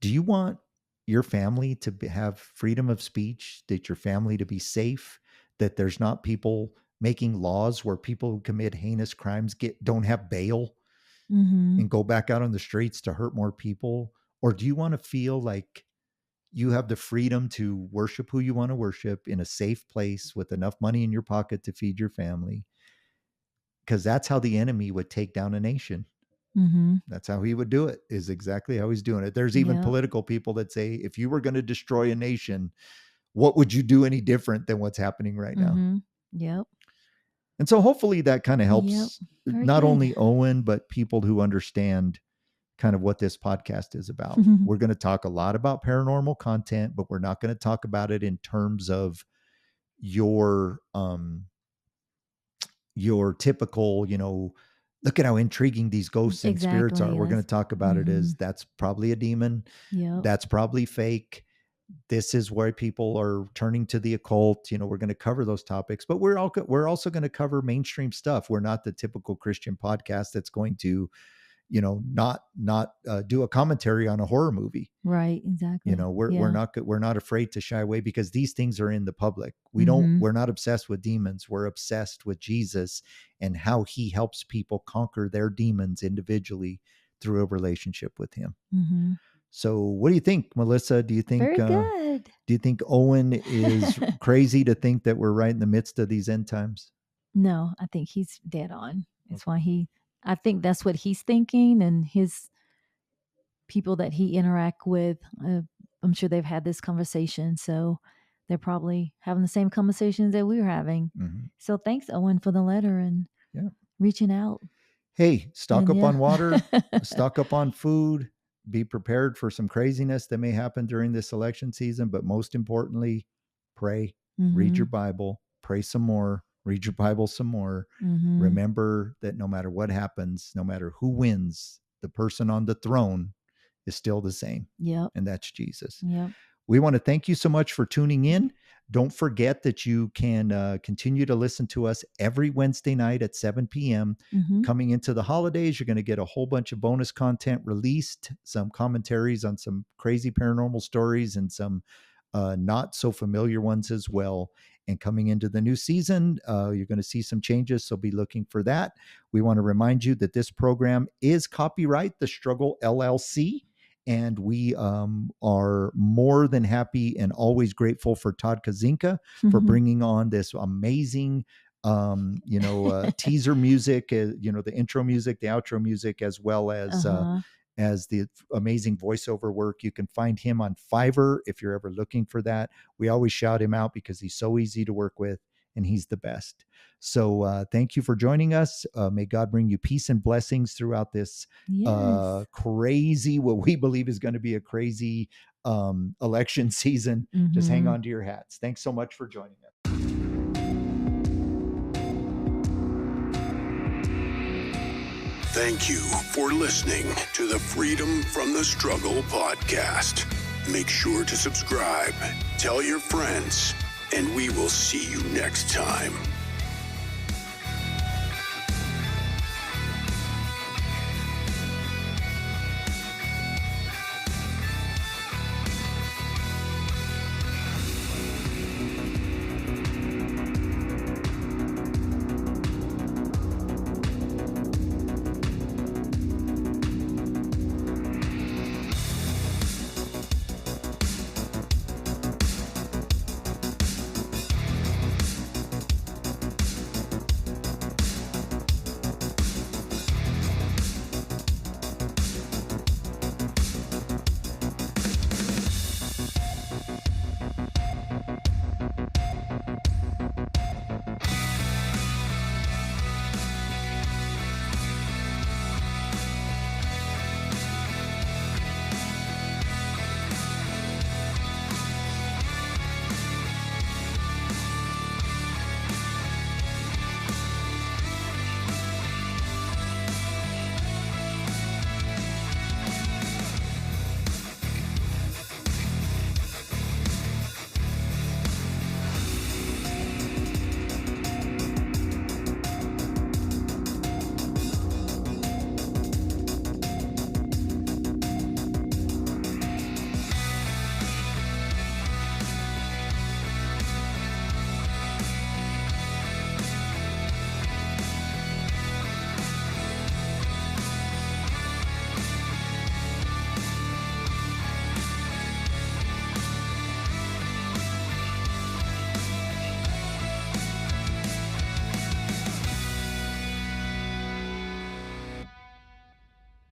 Do you want your family to have freedom of speech, that your family to be safe, that there's not people making laws where people who commit heinous crimes don't have bail and go back out on the streets to hurt more people? Or do you want to feel like you have the freedom to worship who you want to worship in a safe place with enough money in your pocket to feed your family? Because that's how the enemy would take down a nation. That's how he would do it, is exactly how he's doing it. There's even political people that say, if you were going to destroy a nation, what would you do any different than what's happening right now? Yep. And so hopefully that kind of helps not only Owen, but people who understand kind of what this podcast is about. We're going to talk a lot about paranormal content, but we're not going to talk about it in terms of your typical, look at how intriguing these ghosts and spirits are. We're going to talk about it as that's probably a demon. That's probably fake. This is where people are turning to the occult. We're going to cover those topics, but we're also going to cover mainstream stuff. We're not the typical Christian podcast that's going to, not do a commentary on a horror movie. Right. Exactly. We're not afraid to shy away because these things are in the public. We're not obsessed with demons. We're obsessed with Jesus and how he helps people conquer their demons individually through a relationship with him. So what do you think, Melissa? Do you think, Very good. Do you think Owen is crazy to think that we're right in the midst of these end times? No, I think he's dead on. That's why I think that's what he's thinking, and his people that he interact with, I'm sure they've had this conversation. So they're probably having the same conversations that we're having. So thanks, Owen, for the letter and reaching out. Hey, stock up on water, stock up on food. Be prepared for some craziness that may happen during this election season. But most importantly, pray, read your Bible, pray some more, read your Bible some more. Remember that no matter what happens, no matter who wins, the person on the throne is still the same. And that's Jesus. We want to thank you so much for tuning in. Don't forget that you can continue to listen to us every Wednesday night at 7 p.m. Coming into the holidays, you're going to get a whole bunch of bonus content released, some commentaries on some crazy paranormal stories and some not so familiar ones as well. And coming into the new season, you're going to see some changes, so be looking for that. We want to remind you that this program is copyright The Struggle LLC. And we are more than happy and always grateful for Todd Kozinka for bringing on this amazing, teaser music, the intro music, the outro music, as well as the amazing voiceover work. You can find him on Fiverr if you're ever looking for that. We always shout him out because he's so easy to work with and he's the best. So thank you for joining us. May God bring you peace and blessings throughout this crazy, what we believe is going to be a crazy election season. Just hang on to your hats. Thanks so much for joining us. Thank you for listening to the Freedom from the Struggle podcast. Make sure to subscribe, tell your friends, and we will see you next time.